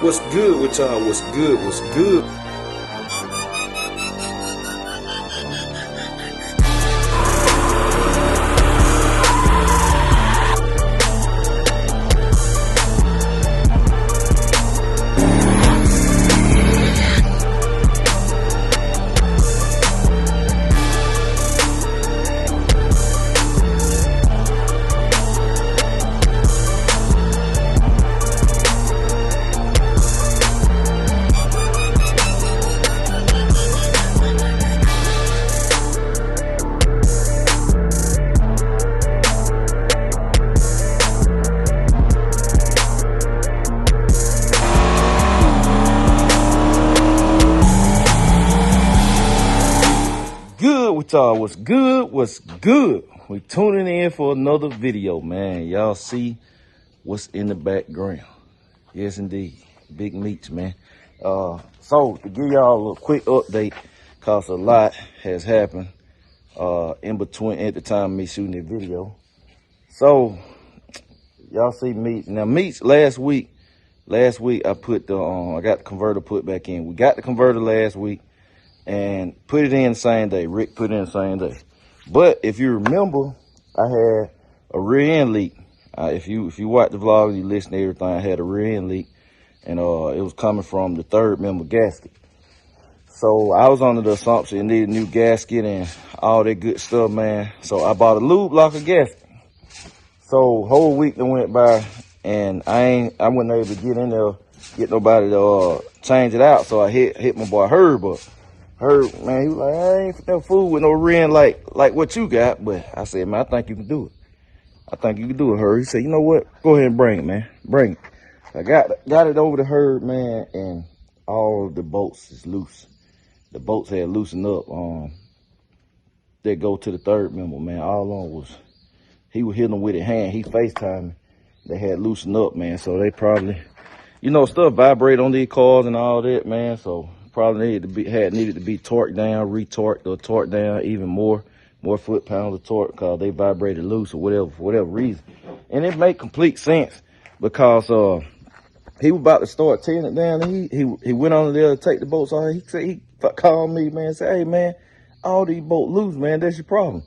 What's good with y'all? What's good? What's good? Good with y'all. What's good? What's good? We tuning in for another video, man. Y'all see what's in the background. Yes, indeed. Big meats, man. So to give y'all a little quick update, cause a lot has happened in between at the time of me shooting the video. So y'all see meats. Now meats last week I put the I got the converter put back in. We got the converter last week and put it in the same day. Rick put it in the same day. But if you remember, I had a rear end leak. If you watch the vlog, you listen to everything, I had a rear end leak, and it was coming from the third member gasket. So I was under the assumption it needed a new gasket and all that good stuff, man. So I bought a lube locker gasket. So whole week that went by, and I wasn't able to get in there, get nobody to change it out. So I hit my boy Herb up. Herb, man, he was like, I ain't no fool with no rim like what you got. But I said, man, I think you can do it. I think you can do it, Herb. He said, you know what? Go ahead and bring it, man. Bring it. I got it over to Herb, man, and all the bolts is loose. The bolts had loosened up. They go to the third member, man. All on was, he was hitting them with his hand. He FaceTimed me. They had loosened up, man. So they probably, you know, stuff vibrate on these cars and all that, man. So probably needed to be torqued down, retorqued or torqued down even more foot pounds of torque because they vibrated loose or whatever, for whatever reason. And it made complete sense because he was about to start tearing it down, and he went on there to take the bolts off. He said, he called me, man, said, hey man, all these bolts loose, man, that's your problem.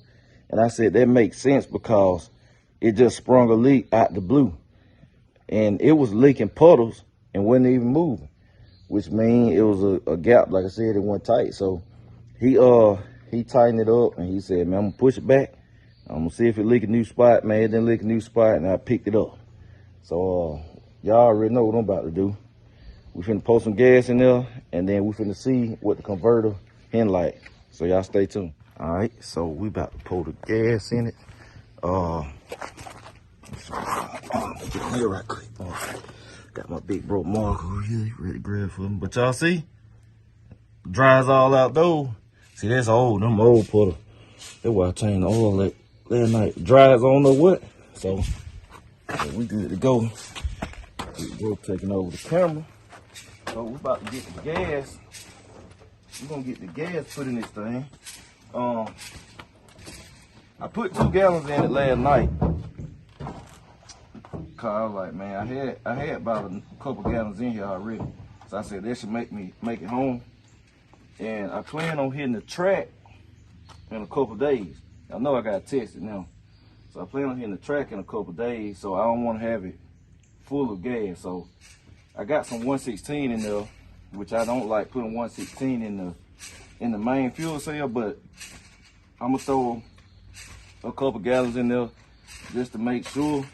And I said, that makes sense because it just sprung a leak out the blue. And it was leaking puddles and wasn't even moving, which means it was a gap. Like I said, it went tight. So he tightened it up and he said, man, I'm gonna push it back. I'm gonna see if it leak a new spot. Man, it didn't leak a new spot, and I picked it up. So y'all already know what I'm about to do. We finna pour some gas in there, and then we finna see what the converter hen like. So y'all stay tuned. All right, so we about to pour the gas in it. Get on here right quick. Got my big bro Mark over here, ready to grab for him. But y'all see, dries all out though. See, that's old, them old puddle. That's why I changed the oil last night. Dries on the what? So we good to go. We're taking over the camera. So we're about to get the gas. We're gonna get the gas put in this thing. I put 2 gallons in it last night. Cause I was like, man, I had about a couple gallons in here already. So I said that should make it home. And I plan on hitting the track in a couple days. I know I gotta test it now. So I plan on hitting the track in a couple days, so I don't want to have it full of gas. So I got some 116 in there, which I don't like putting 116 in the main fuel cell, but I'm gonna throw a couple gallons in there just to make sure.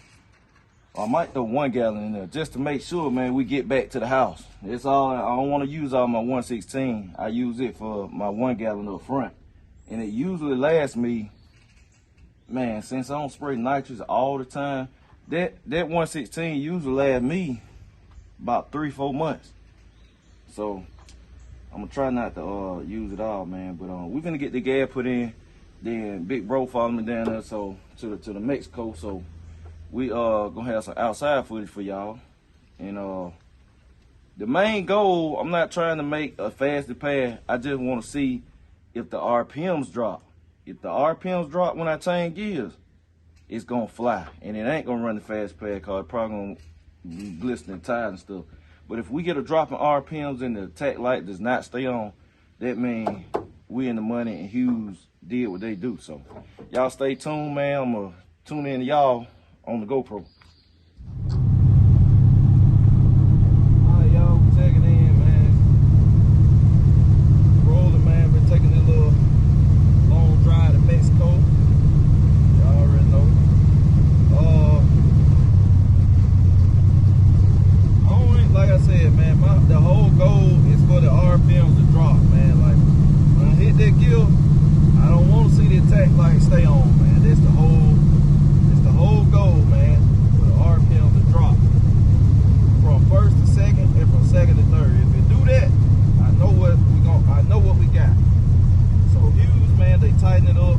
I might throw 1 gallon in there just to make sure, man, we get back to the house. It's all, I don't want to use all my 116. I use it for my 1 gallon up front. And it usually lasts me, man, since I don't spray nitrous all the time, that 116 usually lasts me about 3-4 months. So I'm gonna try not to use it all, man. But we're gonna get the gas put in. Then Big Bro followed me down there, so to the Mexico. So we gonna have some outside footage for y'all. And the main goal, I'm not trying to make a faster pass. I just want to see if the RPMs drop. If the RPMs drop when I change gears, it's gonna fly, and it ain't gonna run the fast pass because it's probably gonna be glistening tires and stuff. But if we get a drop in RPMs and the attack light does not stay on, that means we in the money and Hughes did what they do. So y'all stay tuned, man. I'm gonna tune in to y'all on the GoPro. All right, y'all, we taking in, man. Rolling, man. Been taking this little long drive to Mexico. Y'all already know. Like I said, man, the whole goal is for the RPMs to drop, man. Like, when I hit that gear, I don't want to see the attack light stay on, man. That's the whole goal, man, for the RPMs to drop from first to second and from second to third. If it do that, I know what we got. So Hughes, man, they tighten it up.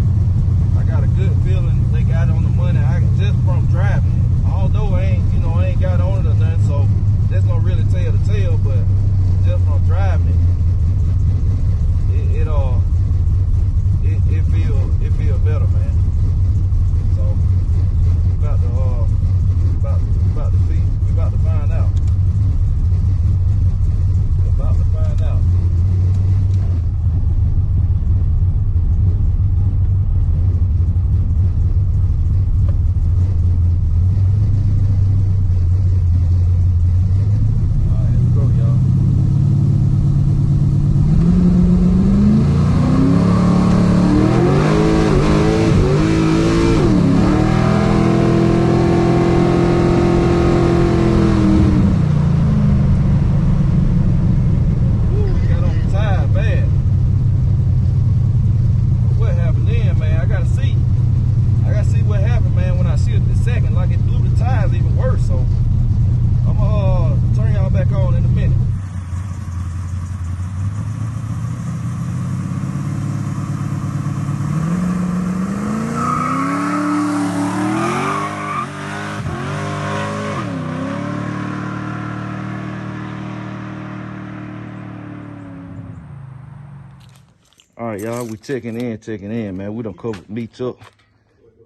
I got a good feeling they got it on the money. Just from driving it. Although I ain't got on it or nothing, so that's gonna really tell the tale, but just from driving it feel better, man. So we about to find out. We're about to find out. All right, y'all, we checking in, man. We done covered meats up.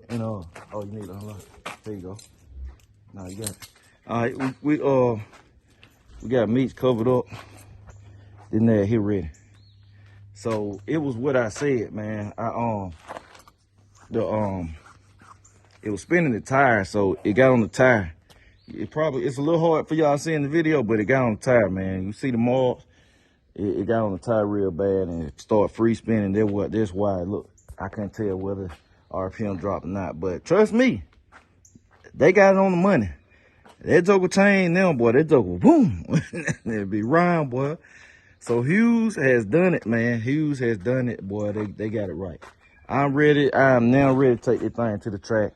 And oh, you need to unlock. There you go. Now you got it. All right, we got meats covered up. Then that here ready. So it was what I said, man. It was spinning the tire, so it got on the tire. It's a little hard for y'all seeing the video, but it got on the tire, man. You see the marks. It got on the tire real bad and it started free spinning. That's why, look, I can't tell whether RPM dropped or not. But trust me, they got it on the money. That joker chain them, boy, that joker, boom, it'd be round, boy. So Hughes has done it, man. Hughes has done it, boy. They got it right. I'm ready. I am now ready to take this thing to the track.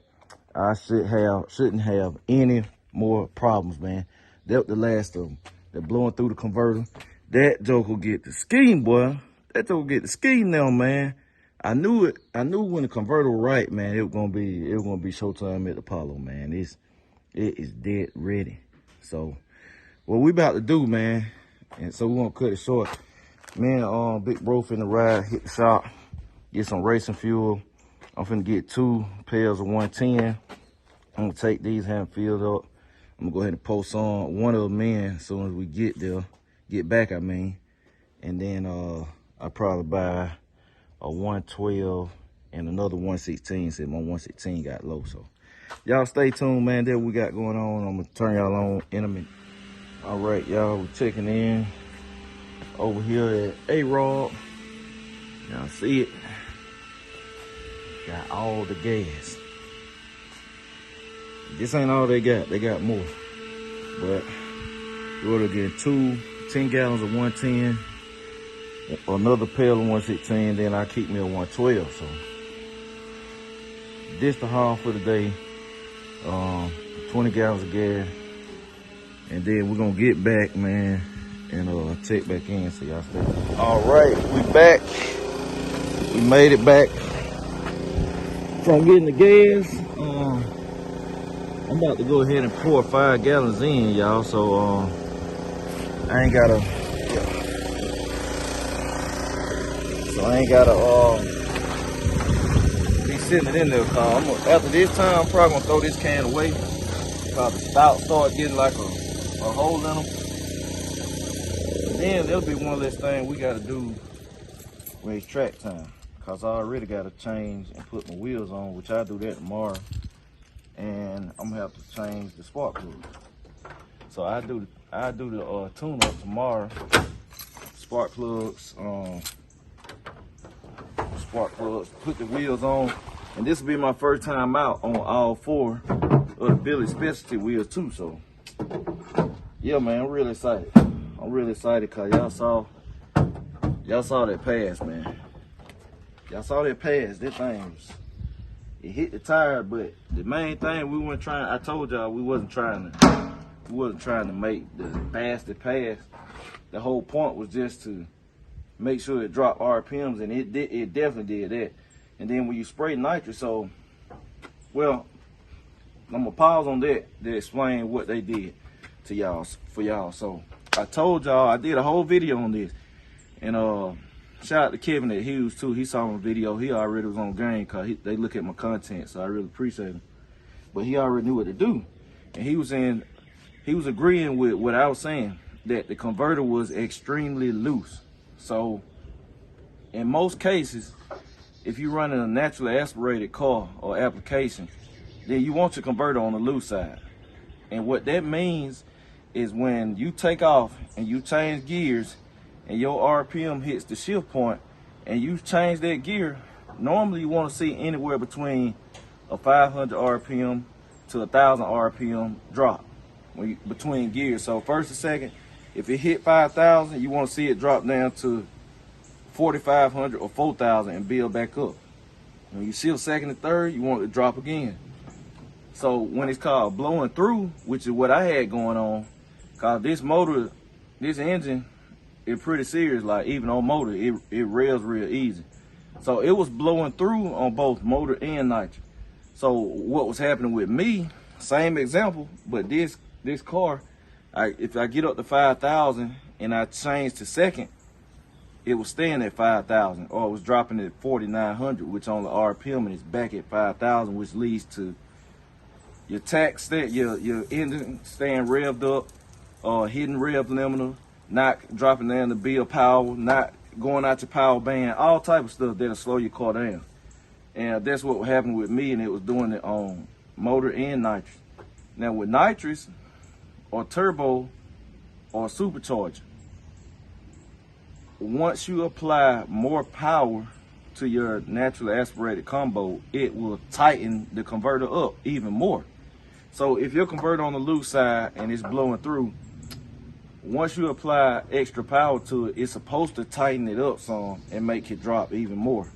I shouldn't have any more problems, man. That was the last of them. They're blowing through the converter. That joker get the scheme, boy. That joker get the scheme now, man. I knew it. I knew when the converter was right, man. It was gonna be showtime at the Apollo, man. It is dead ready. So, what we about to do, man. And so we're gonna cut it short. Me and Big Bro finna ride, hit the shop, get some racing fuel. I'm finna get 2 pails of 110. I'm gonna take these, have them filled up. I'm gonna go ahead and post on one of them in as soon as we get there. Get back, I mean. And then I'll probably buy a 112 and another 116, since my 116 got low. So y'all stay tuned, man. That's what we got going on. I'm gonna turn y'all on in a minute. All right, y'all, we're checking in over here at A-Rod. Y'all see it? Got all the gas. This ain't all they got. They got more. But we're gonna get 10 gallons of 110, another pail of 116, then I keep me a 112. So this the haul for the day. 20 gallons of gas. And then we're gonna get back, man, and check back in, so y'all stay. All right, we back. We made it back from getting the gas. I'm about to go ahead and pour 5 gallons in, y'all, so I ain't gotta be sitting it in there. After this time, I'm probably gonna throw this can away. Probably start getting like a hole in them. then there'll be one less thing we gotta do when it's track time. Cause I already gotta change and put my wheels on, which I'll do that tomorrow. And I'm gonna have to change the spark plug. So I do the tune up tomorrow. Spark plugs, put the wheels on. And this will be my first time out on all 4 of the Billy Specialty wheels too. So yeah, man, I'm really excited. I'm really excited because y'all saw that pass, man. Y'all saw that pass. That thing it hit the tire, but the main thing we weren't trying. I told y'all we wasn't trying to make the fastest pass. The whole point was just to make sure it dropped RPMs, and it definitely did that. And then when you spray nitrous, so well, I'm gonna pause on that to explain what they did to y'all for y'all. So I told y'all I did a whole video on this, and shout out to Kevin at Hughes too. He saw my video. He already was on game because they look at my content, so I really appreciate him. But he already knew what to do, and he was agreeing with what I was saying, that the converter was extremely loose. So in most cases, if you're running a naturally aspirated car or application, then you want your converter on the loose side. And what that means is when you take off and you change gears and your RPM hits the shift point and you change that gear, normally you want to see anywhere between a 500 RPM to 1,000 RPM drop between gears. So first and second, if it hit 5,000, you want to see it drop down to 4,500 or 4,000 and build back up. When you shift second and third, you want it to drop again. So when it's called blowing through, which is what I had going on, cause this motor, this engine, it's pretty serious. Like even on motor, it rails real easy. So it was blowing through on both motor and nitrous. So what was happening with me, same example, but this car, if I get up to 5,000 and I change to second, it was staying at 5,000, or it was dropping at 4,900, which on the RPM, and it's back at 5,000, which leads to your your engine staying revved up, hitting rev limiter, not dropping down the build power, not going out your power band, all type of stuff that'll slow your car down. And that's what happened with me, and it was doing it on motor and nitrous. Now with nitrous or turbo or supercharger, once you apply more power to your naturally aspirated combo, it will tighten the converter up even more. So if your converter on the loose side and it's blowing through, once you apply extra power to it, it's supposed to tighten it up some and make it drop even more.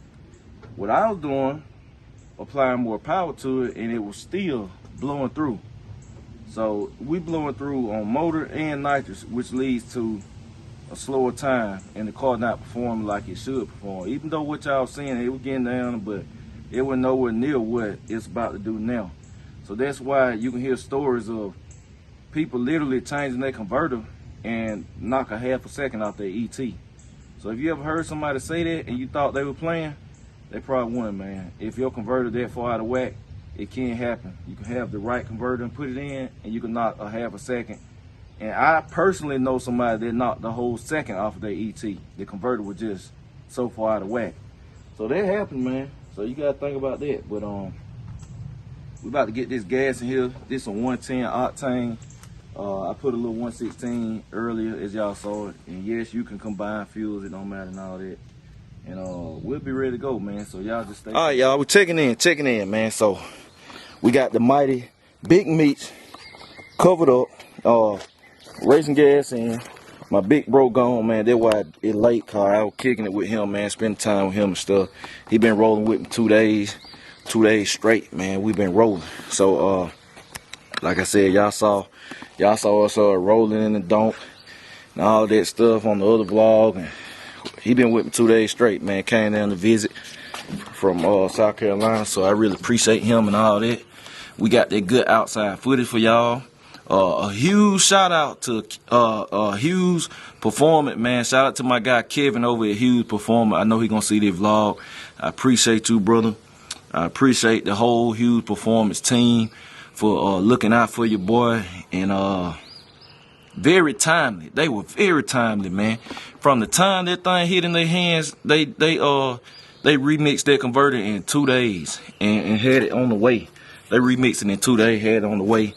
What I was doing, applying more power to it, and it was still blowing through. So we blowing through on motor and nitrous, which leads to a slower time and the car not performing like it should perform. Even though what y'all seeing, it was getting down, but it was nowhere near what it's about to do now. So that's why you can hear stories of people literally changing their converter and knock a half a second off their ET. So if you ever heard somebody say that and you thought they were playing, they probably won, man. If your converter that far out of whack, it can happen. You can have the right converter and put it in, and you can knock a half a second. And I personally know somebody that knocked the whole second off of their ET. The converter was just so far out of whack. So that happened, man. So you gotta think about that. But we about to get this gas in here. This is a 110 octane. I put a little 116 earlier, as y'all saw it. And yes, you can combine fuels. It don't matter and all that. And we'll be ready to go, man. So y'all just stay. All right, y'all. We're checking in, man. So we got the mighty big meats covered up. Racing gas in. My big bro gone, man. That's why it late, car. I was kicking it with him, man. Spending time with him and stuff. He been rolling with me 2 days. 2 days straight, man. We've been rolling. So like I said, y'all saw us rolling in the donk and all that stuff on the other vlog. And he been with me 2 days straight, man. Came down to visit from South Carolina, so I really appreciate him and all that. We got that good outside footage for y'all. A huge shout out to Hughes Performance, man. Shout out to my guy Kevin over at Hughes Performance. I know he gonna see this vlog. I appreciate you, brother. I appreciate the whole Hughes Performance team for looking out for your boy. And Very timely. They were very timely, man. From the time that thing hit in their hands, they remixed that converter in 2 days and had it on the way. They remixed it in 2 days, had it on the way.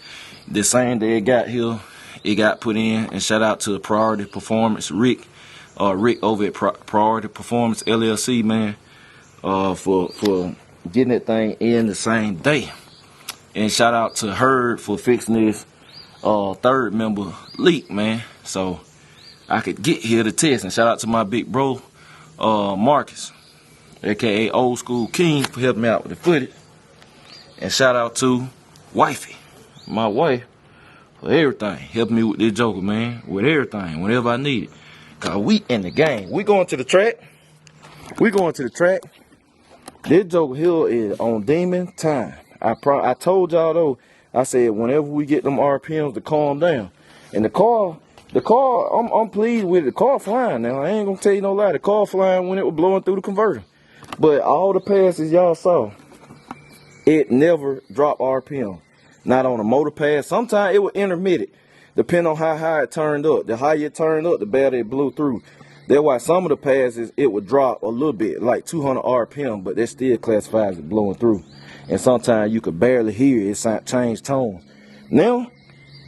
The same day it got here, it got put in. And shout out to Priority Performance, Rick over at Priority Performance LLC, man, for getting that thing in the same day. And shout out to Herd for fixing this third member leak, man, so I could get here to test. And shout out to my big bro, Marcus, aka Old School King, for helping me out with the footage. And shout out to Wifey, my wife, for everything, helping me with this joker, man, with everything, whenever I need it. Cause we in the game. We going to the track. This joker here is on demon time. I told y'all though, I said whenever we get them RPMs to calm down. And the car, I'm pleased with it. The car flying now. I ain't gonna tell you no lie. The car flying when it was blowing through the converter. But all the passes y'all saw, it never dropped RPM. Not on a motor pass. Sometimes it was intermittent, depending on how high it turned up. The higher it turned up, the better it blew through. That's why some of the passes, it would drop a little bit, like 200 RPM, but that still classifies as blowing through. And sometimes you could barely hear it change tone. Now,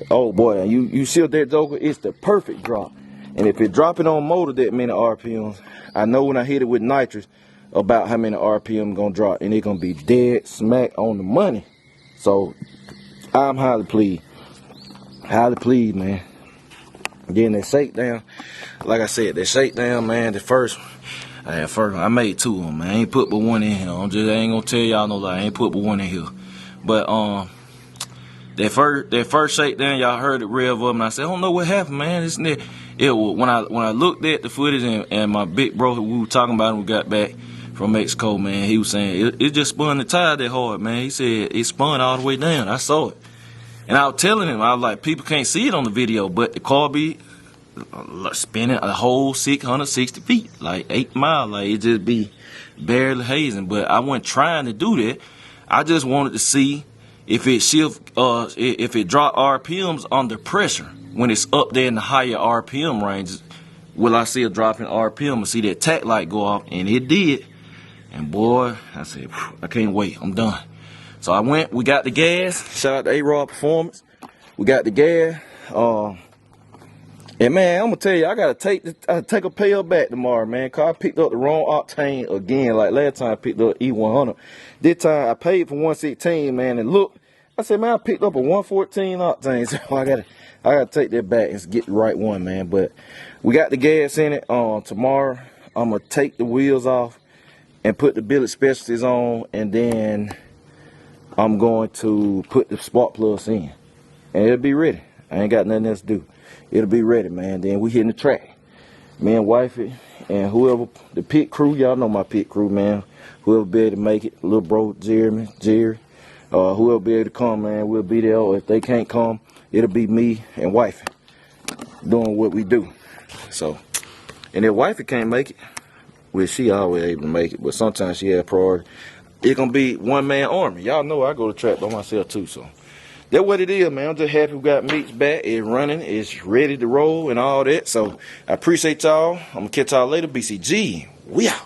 oh boy, you see that joker, it's the perfect drop. And if it dropping on motor that many RPMs, I know when I hit it with nitrous about how many RPM gonna drop, and it gonna be dead smack on the money. So I'm highly pleased, man. Getting that shakedown, like I said, that shakedown, man, the first I made 2 of them, man. I ain't put but 1 in here. I ain't gonna tell y'all no lie. I ain't put but 1 in here. But that first shakedown, y'all heard it rev up, and I said, I don't know what happened, man. It was when I looked at the footage and my big bro who we were talking about when we got back from Mexico, man, he was saying it just spun the tire that hard, man. He said it spun all the way down. I saw it, and I was telling him, I was like, people can't see it on the video, but the car be spinning a whole 660 feet, like 8 miles, like it just be barely hazing. But I wasn't trying to do that. I just wanted to see if it if it drop RPMs under pressure when it's up there in the higher RPM ranges. Will I see a drop in RPM and see that tack light go off? And it did. And boy, I said, I can't wait. I'm done. So I went. We got the gas. Shout out to A-Rod Performance. We got the gas. And man, I'm gonna tell you, I gotta take a pail back tomorrow, man, cause I picked up the wrong octane again. Like last time I picked up E100. This time I paid for 116, man, and look, I said, man, I picked up a 114 octane, so I gotta take that back and get the right one, man. But we got the gas in it. Tomorrow I'm gonna take the wheels off and put the billet specialties on, and then I'm going to put the spark plugs in, and it'll be ready. I ain't got nothing else to do. It'll be ready, man. Then we hitting the track. Me and wifey and whoever, the pit crew, y'all know my pit crew, man. Whoever be able to make it, little bro Jerry, whoever be able to come, man, we'll be there. Or if they can't come, it'll be me and wifey doing what we do. So, and if wifey can't make it, well, she always able to make it, but sometimes she has priority. It's gonna be one-man army. Y'all know I go to track by myself too, so. That's what it is, man. I'm just happy we got Meats back. It's running. It's ready to roll and all that. So I appreciate y'all. I'm going to catch y'all later. BCG. We out.